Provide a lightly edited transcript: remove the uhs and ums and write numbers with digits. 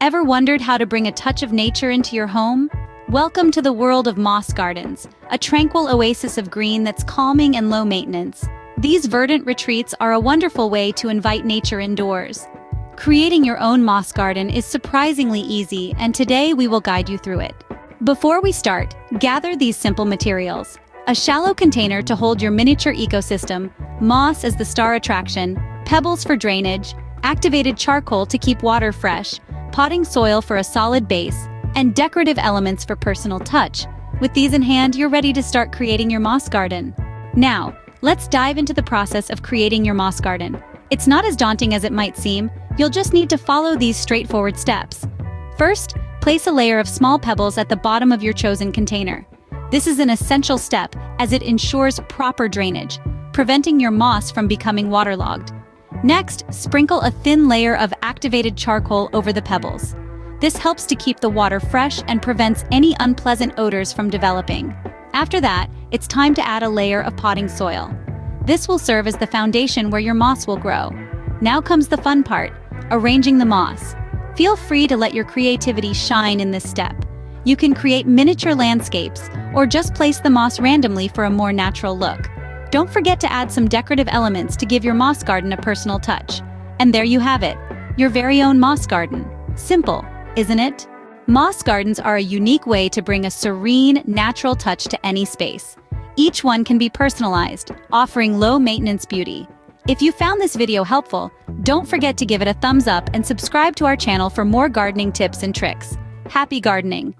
Ever wondered how to bring a touch of nature into your home? Welcome to the world of moss gardens, a tranquil oasis of green that's calming and low maintenance. These verdant retreats are a wonderful way to invite nature indoors. Creating your own moss garden is surprisingly easy, and today we will guide you through it. Before we start, gather these simple materials. A shallow container to hold your miniature ecosystem, moss as the star attraction, pebbles for drainage, activated charcoal to keep water fresh, potting soil for a solid base, and decorative elements for personal touch. With these in hand, you're ready to start creating your moss garden. Now, let's dive into the process of creating your moss garden. It's not as daunting as it might seem. You'll just need to follow these straightforward steps. First, place a layer of small pebbles at the bottom of your chosen container. This is an essential step as it ensures proper drainage, preventing your moss from becoming waterlogged. Next, sprinkle a thin layer of activated charcoal over the pebbles. This helps to keep the water fresh and prevents any unpleasant odors from developing. After that, it's time to add a layer of potting soil. This will serve as the foundation where your moss will grow. Now comes the fun part, arranging the moss. Feel free to let your creativity shine in this step. You can create miniature landscapes or just place the moss randomly for a more natural look. Don't forget to add some decorative elements to give your moss garden a personal touch. And there you have it, your very own moss garden. Simple, isn't it? Moss gardens are a unique way to bring a serene, natural touch to any space. Each one can be personalized, offering low-maintenance beauty. If you found this video helpful, don't forget to give it a thumbs up and subscribe to our channel for more gardening tips and tricks. Happy gardening!